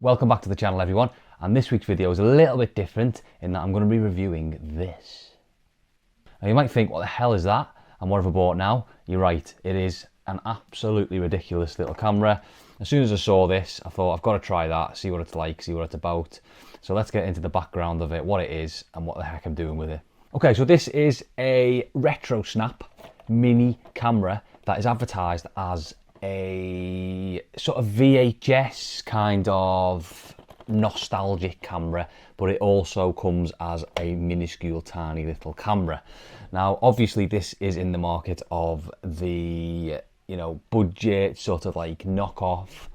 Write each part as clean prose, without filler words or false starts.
Welcome back to the channel, everyone, and this week's video is a little bit different in that I'm going to be reviewing this. Now you might think, what the hell is that and what have I bought now? You're right, it is an absolutely ridiculous little camera. As soon as I saw this, I thought I've got to try that, see what it's like, see what it's about. So let's get into the background of it, what it is and what the heck I'm doing with it. Okay, so this is a retro snap mini camera that is advertised as a sort of VHS kind of nostalgic camera, but it also comes as a minuscule tiny little camera. Now obviously this is in the market of the, you know, budget sort of like knockoff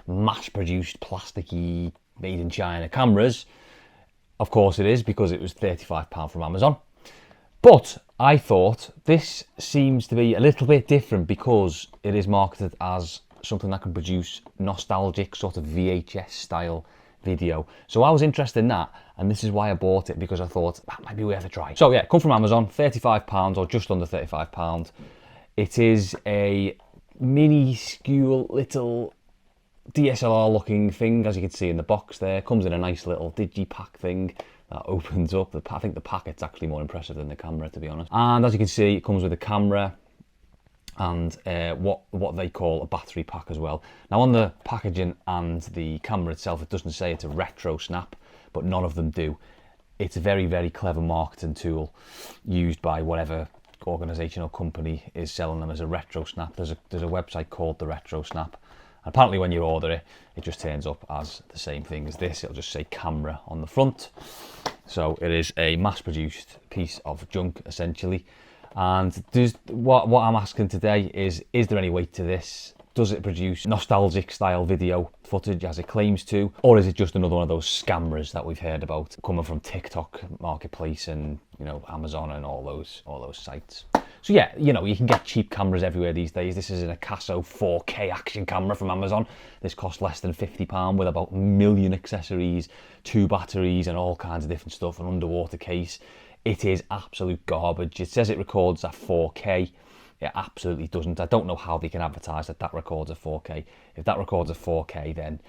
mass produced plasticky made in China cameras. Of course it is, because it was £35 from Amazon. But I thought this seems to be a little bit different because it is marketed as something that can produce nostalgic sort of VHS style video. So I was interested in that, and this is why I bought it, because I thought that might be worth a try. So yeah, come from Amazon, £35 or just under £35. It is a minuscule little DSLR looking thing, as you can see in the box there. Comes in a nice little digipack thing that opens up. I think the packet's actually more impressive than the camera, to be honest. And as you can see, it comes with a camera and what they call a battery pack as well. Now on the packaging and the camera itself, it doesn't say it's a retro snap, but none of them do. It's a very, very clever marketing tool used by whatever organisation or company is selling them as a retro snap. There's a website called the Retro Snap. Apparently when you order it, it just turns up as the same thing as this. It'll just say camera on the front. So it is a mass-produced piece of junk, essentially. And what I'm asking today is there any weight to this? Does it produce nostalgic style video footage as it claims to? Or is it just another one of those scammers that we've heard about coming from TikTok marketplace and, you know, Amazon and all those sites? So yeah, you know, you can get cheap cameras everywhere these days. This is an Acaso 4K action camera from Amazon. This costs less than £50 with about 1 million accessories, 2 batteries and all kinds of different stuff, an underwater case. It is absolute garbage. It says it records at 4K. It absolutely doesn't. I don't know how they can advertise that that records at 4K. If that records at 4K, then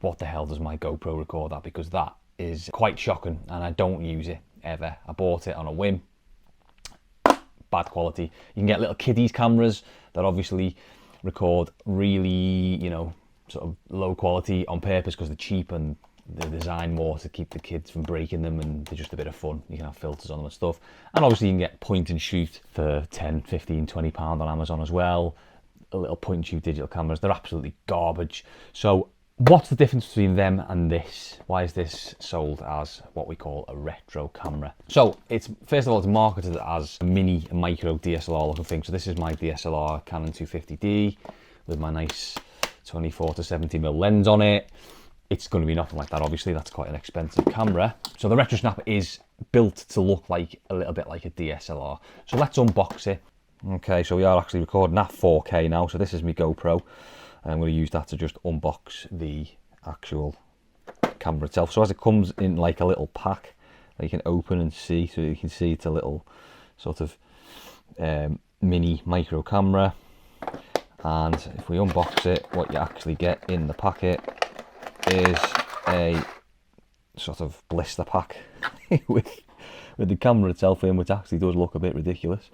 what the hell does my GoPro record at? Because that is quite shocking and I don't use it ever. I bought it on a whim. Bad quality. You can get little kiddies cameras that obviously record really, you know, sort of low quality on purpose because they're cheap and they're designed more to keep the kids from breaking them, and they're just a bit of fun. You can have filters on them and stuff. And obviously you can get point and shoot for 10, 15, 20 pound on Amazon as well. A little point and shoot digital cameras. They're absolutely garbage. So what's the difference between them and this? Why is this sold as what we call a retro camera? So it's, first of all, it's marketed as a mini micro DSLR looking thing. So this is my DSLR Canon 250D with my nice 24 to 70mm lens on it. It's going to be nothing like that, obviously. That's quite an expensive camera. So the Retro Snap is built to look like a little bit like a DSLR. So let's unbox it. Okay, so we are actually recording at 4K now. So this is my GoPro. I'm going to use that to just unbox the actual camera itself. So as it comes in like a little pack that you can open and see, so you can see it's a little sort of mini micro camera. And if we unbox it, what you actually get in the packet is a sort of blister pack with the camera itself in, which actually does look a bit ridiculous.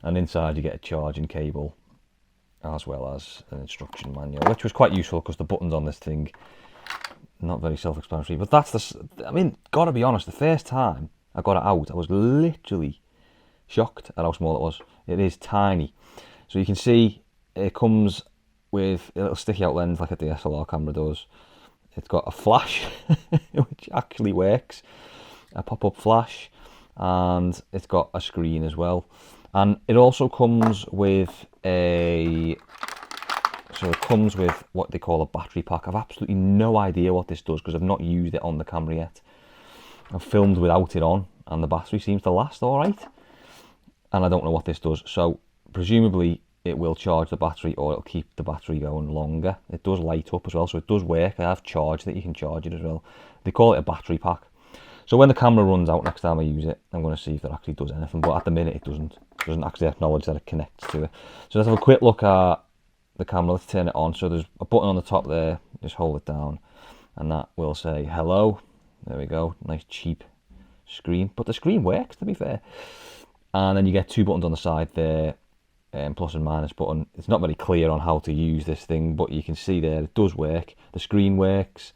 And inside you get a charging cable, as well as an instruction manual, which was quite useful because the buttons on this thing, not very self-explanatory. But that's the, I mean, gotta be honest, the first time I got it out, I was literally shocked at how small it was. It is tiny. So you can see it comes with a little sticky out lens like a DSLR camera does. It's got a flash, which actually works, a pop-up flash, and it's got a screen as well. And it also comes with it comes with what they call a battery pack. I've absolutely no idea what this does because I've not used it on the camera yet. I've filmed without it on and the battery seems to last all right. And I don't know what this does. So presumably it will charge the battery or it'll keep the battery going longer. It does light up as well, so it does work. I have charged it, you can charge it as well. They call it a battery pack. So when the camera runs out next time I use it, I'm going to see if it actually does anything. But at the minute it doesn't actually acknowledge that it connects to it. So let's have a quick look at the camera. Let's turn it on. So there's a button on the top there, just hold it down. and that will say hello. There we go, nice cheap screen, but the screen works, to be fair. And then you get 2 buttons on the side there, plus and minus button. It's not very clear on how to use this thing, but you can see there it does work. The screen works,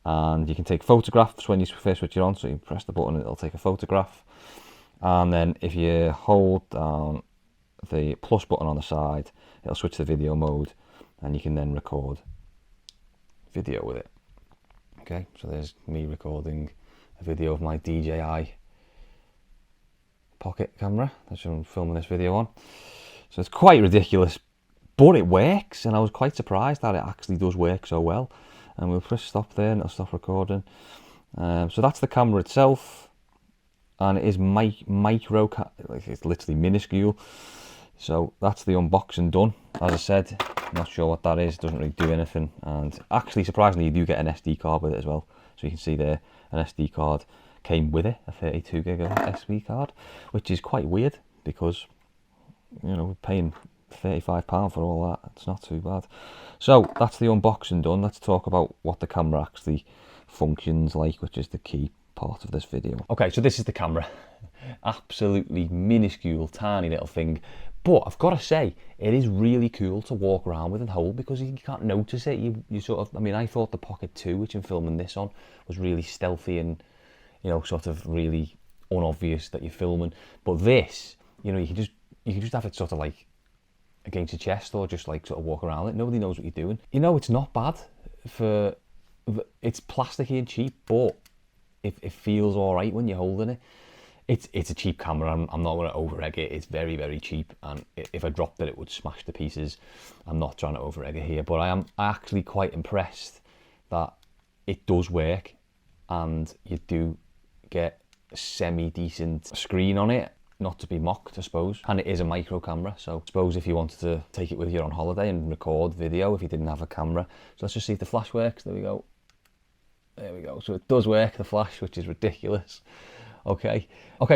and you can take photographs when you first switch it on. So you press the button, it'll take a photograph. And then if you hold down the plus button on the side, it'll switch to video mode, and you can then record video with it. Okay, so there's me recording a video of my DJI pocket camera that I'm filming this video on. So it's quite ridiculous, but it works, and I was quite surprised that it actually does work so well. And we'll press stop there and it'll stop recording. So that's the camera itself, and it is micro, like it's literally minuscule. So that's the unboxing done. As I said, not sure what that is, doesn't really do anything. And actually, surprisingly, you do get an SD card with it as well. So you can see there, an SD card came with it, a 32 gig SD card, which is quite weird because, you know, we're paying £35 for all that. It's not too bad. So that's the unboxing done. Let's talk about what the camera actually functions like, which is the key part of this video. Okay, so this is the camera. Absolutely minuscule, tiny little thing. But I've got to say, it is really cool to walk around with and hold, because you can't notice it. You sort of, I mean, I thought the Pocket 2, which I'm filming this on, was really stealthy and, you know, sort of really unobvious that you're filming. But this, you know, you can just have it sort of like against your chest, or just like sort of walk around it. Nobody knows what you're doing. You know, it's not bad for, it's plasticky and cheap, but it feels all right when you're holding it. It's a cheap camera. I'm not going to over-egg it. It's very, very cheap, and if I dropped it, it would smash to pieces. I'm not trying to over-egg it here, but I am actually quite impressed that it does work, and you do get a semi-decent screen on it. Not to be mocked, I suppose. And it is a micro camera, so I suppose if you wanted to take it with you on holiday and record video if you didn't have a camera. So let's just see if the flash works. There we go. There we go. So it does work, the flash, which is ridiculous. Okay,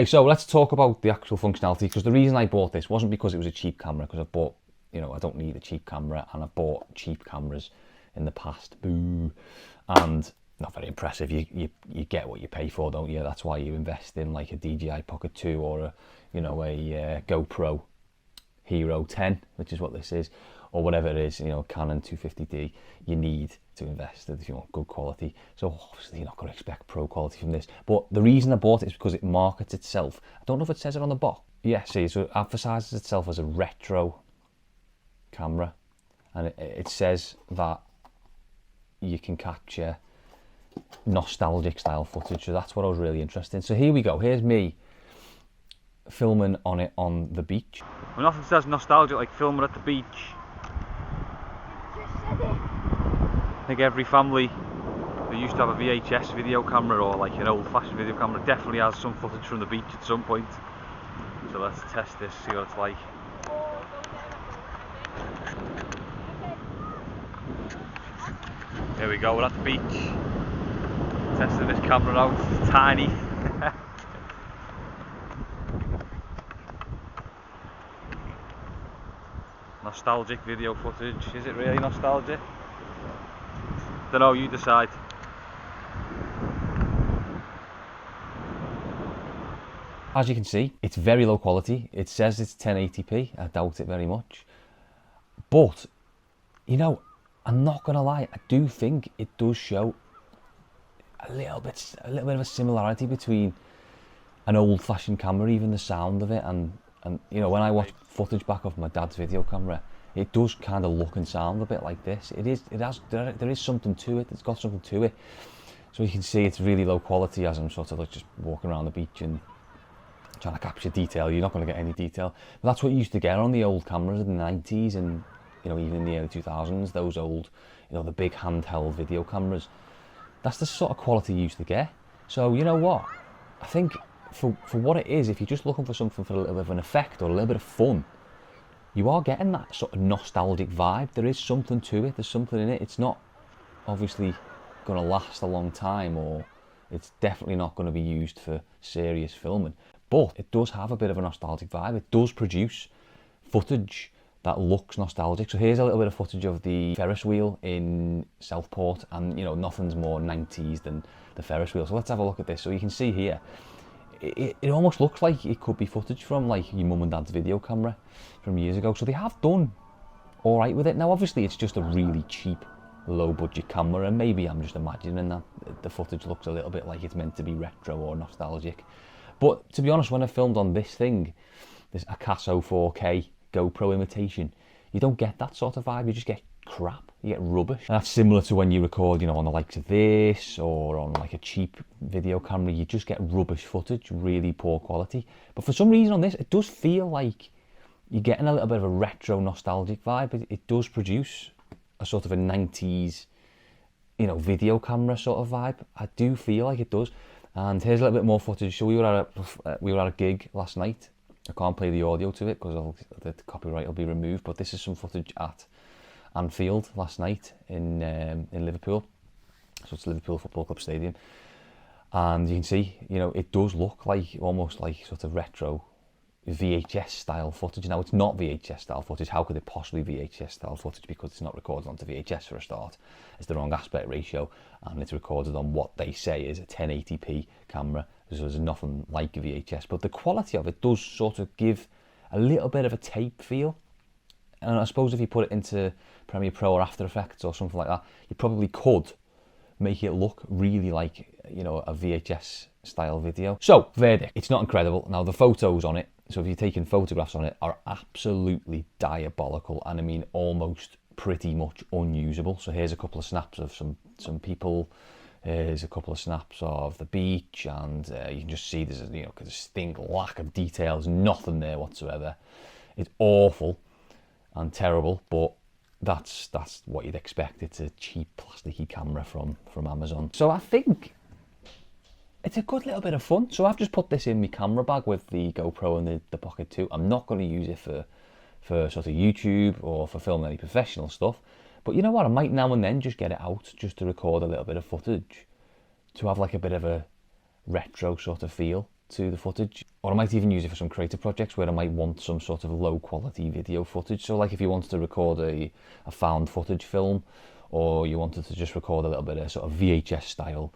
so let's talk about the actual functionality, because the reason I bought this wasn't because it was a cheap camera, because I bought, you know, I don't need a cheap camera, and I bought cheap cameras in the past. Boo. And not very impressive. You get what you pay for, don't you? That's why you invest in like a DJI Pocket 2 or a, you know, a GoPro Hero 10, which is what this is, or whatever it is, you know, Canon 250D. You need to invest if you want good quality. So obviously you're not going to expect pro quality from this. But the reason I bought it is because it markets itself. I don't know if it says it on the box. Yeah, see, so it advertises itself as a retro camera, and it says that you can capture nostalgic style footage. So that's what I was really interested in. So here we go. Here's me filming on it on the beach. Well, nothing says nostalgic like filming at the beach. I think every family who used to have a VHS video camera or like an old-fashioned video camera definitely has some footage from the beach at some point. So let's test this, see what it's like. Here we go, we're at the beach. Testing this camera out, it's tiny. Nostalgic video footage, is it really nostalgic? Don't know, you decide. As you can see, it's very low quality. It says it's 1080p, I doubt it very much. But, you know, I'm not gonna lie, I do think it does show a little bit of a similarity between an old-fashioned camera, even the sound of it, and you know, when I watch footage back of my dad's video camera, it does kind of look and sound a bit like this. There is something to it. It's got something to it. So you can see it's really low quality as I'm sort of like just walking around the beach and trying to capture detail. You're not going to get any detail. But that's what you used to get on the old cameras in the 90s and, you know, even in the early 2000s. Those old, you know, the big handheld video cameras. That's the sort of quality you used to get. So you know what? I think for what it is, if you're just looking for something for a little bit of an effect or a little bit of fun, you are getting that sort of nostalgic vibe. There is something to it, there's something in it. It's not obviously going to last a long time, or it's definitely not going to be used for serious filming, but it does have a bit of a nostalgic vibe. It does produce footage that looks nostalgic. So here's a little bit of footage of the Ferris wheel in Southport, and you know, nothing's more 90s than the Ferris wheel. So let's have a look at this. So you can see here, it almost looks like it could be footage from like your mum and dad's video camera from years ago. So they have done all right with it. Now obviously it's just a really cheap, low budget camera, and maybe I'm just imagining that the footage looks a little bit like it's meant to be retro or nostalgic. But to be honest, when I filmed on this thing, this Akaso 4K GoPro imitation, you don't get that sort of vibe. You just get crap, you get rubbish. And that's similar to when you record, you know, on the likes of this or on like a cheap video camera, you just get rubbish footage, really poor quality. But for some reason on this, it does feel like you're getting a little bit of a retro nostalgic vibe. It does produce a sort of a 90s, you know, video camera sort of vibe. I do feel like it does. And here's a little bit more footage. So we were at a gig last night. I can't play the audio to it because the copyright will be removed, but this is some footage at Anfield last night in Liverpool. So it's Liverpool Football Club Stadium. And you can see, you know, it does look like almost like sort of retro VHS style footage. Now it's not VHS style footage. How could it possibly be VHS style footage? Because it's not recorded onto VHS for a start. It's the wrong aspect ratio, and it's recorded on what they say is a 1080p camera. So there's nothing like VHS, but the quality of it does sort of give a little bit of a tape feel. And I suppose if you put it into Premiere Pro or After Effects or something like that, you probably could make it look really like, you know, a VHS style video. So, verdict, it's not incredible. Now the photos on it, so if you're taking photographs on it, are absolutely diabolical, and I mean almost pretty much unusable. So here's a couple of snaps of some people. Here's a couple of snaps of the beach, and you can just see there's a, you know, a distinct lack of details, nothing there whatsoever. It's awful and terrible, but that's what you'd expect. It's a cheap plasticky camera from Amazon. So I think it's a good little bit of fun. So I've just put this in my camera bag with the GoPro and the Pocket 2. I'm not going to use it for sort of YouTube or for filming any professional stuff. But you know what? I might now and then just get it out just to record a little bit of footage, to have like a bit of a retro sort of feel to the footage. Or I might even use it for some creative projects where I might want some sort of low quality video footage. So like if you wanted to record a found footage film, or you wanted to just record a little bit of sort of VHS style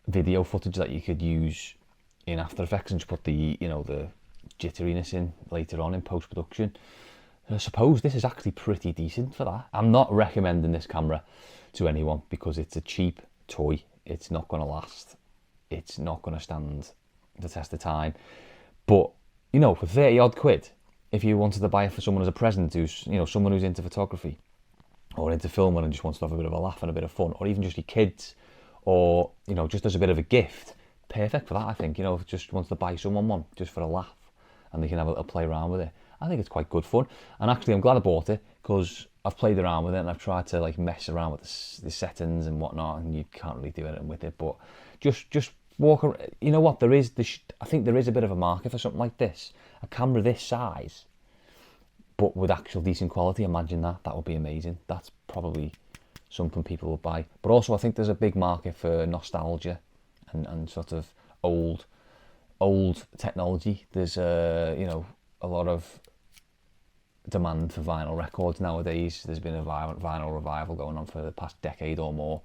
video footage that you could use in After Effects and just put the, you know, the jitteriness in later on in post-production. I suppose this is actually pretty decent for that. I'm not recommending this camera to anyone because it's a cheap toy. It's not going to last. It's not going to stand the test of time. But, you know, for 30 odd quid, if you wanted to buy it for someone as a present who's, you know, someone who's into photography or into filming and just wants to have a bit of a laugh and a bit of fun, or even just your kids, or, you know, just as a bit of a gift, perfect for that, I think. You know, if just wants to buy someone one just for a laugh and they can have a little play around with it, I think it's quite good fun. And actually I'm glad I bought it because I've played around with it and I've tried to like mess around with the settings and whatnot, and you can't really do anything with it. But just walk around. You know what, I think there is a bit of a market for something like this, a camera this size but with actual decent quality. Imagine that would be amazing. That's probably something people will buy. But also I think there's a big market for nostalgia and sort of old technology. There's you know, a lot of demand for vinyl records nowadays. There's been a vinyl revival going on for the past decade or more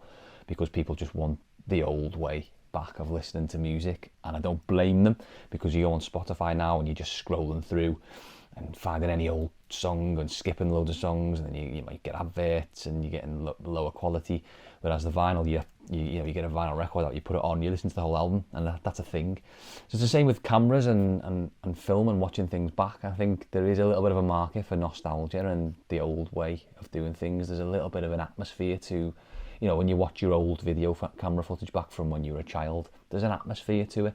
because people just want the old way back of listening to music, and I don't blame them, because you go on Spotify now and you're just scrolling through and finding any old song and skipping loads of songs, and then you might get adverts and you're getting lower quality. Whereas the vinyl, you get a vinyl record out, you put it on, you listen to the whole album, and that's a thing. So it's the same with cameras and film and watching things back. I think there is a little bit of a market for nostalgia and the old way of doing things. There's a little bit of an atmosphere to, you know, when you watch your old video camera footage back from when you were a child, there's an atmosphere to it.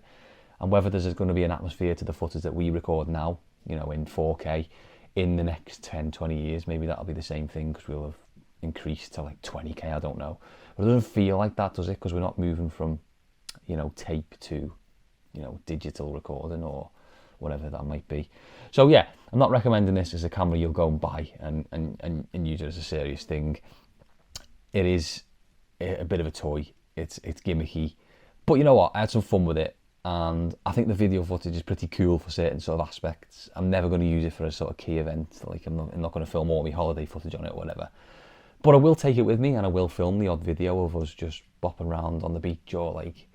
And whether there's going to be an atmosphere to the footage that we record now, you know, in 4K, in the next 10, 20 years, maybe that'll be the same thing because we'll have increased to like 20K, I don't know. But it doesn't feel like that, does it? Because we're not moving from, you know, tape to, you know, digital recording or whatever that might be. So yeah, I'm not recommending this as a camera you'll go and buy and use it as a serious thing. It is a bit of a toy. It's gimmicky. But you know what? I had some fun with it. and I think the video footage is pretty cool for certain sort of aspects. I'm never going to use it for a sort of key event, like I'm not going to film all my holiday footage on it or whatever. But I will take it with me, and I will film the odd video of us just bopping around on the beach, or like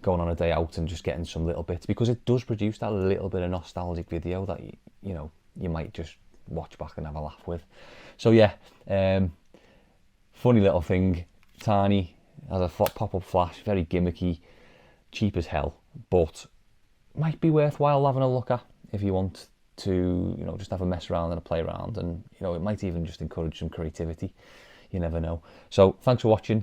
going on a day out and just getting some little bits, because it does produce that little bit of nostalgic video that you know, you might just watch back and have a laugh with. So yeah, funny little thing, tiny, has a pop-up flash, very gimmicky, cheap as hell, but might be worthwhile having a look at if you want to, you know, just have a mess around and a play around, and you know, it might even just encourage some creativity. You never know. So thanks for watching.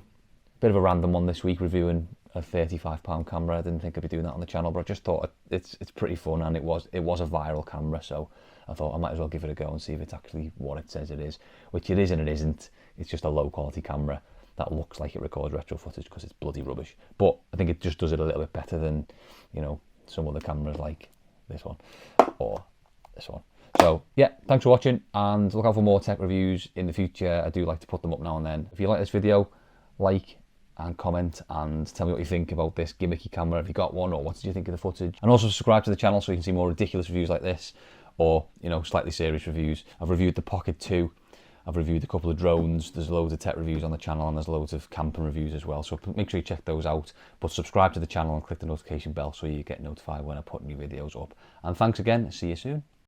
Bit of a random one this week, reviewing a £35 camera. I didn't think I'd be doing that on the channel, but I just thought it's pretty fun, and it was a viral camera, so I thought I might as well give it a go and see if it's actually what it says it is, which it is and it isn't. It's just a low quality camera that looks like it records retro footage because it's bloody rubbish. But I think it just does it a little bit better than, you know, some other cameras like this one or this one. So yeah, thanks for watching, and look out for more tech reviews in the future. I do like to put them up now and then. If you like this video, like and comment and tell me what you think about this gimmicky camera. If you got one, or what did you think of the footage? And also subscribe to the channel so you can see more ridiculous reviews like this, or, you know, slightly serious reviews. I've reviewed the Pocket 2. I've reviewed a couple of drones. There's loads of tech reviews on the channel, and there's loads of camping reviews as well. So make sure you check those out. But subscribe to the channel and click the notification bell so you get notified when I put new videos up. And thanks again. See you soon.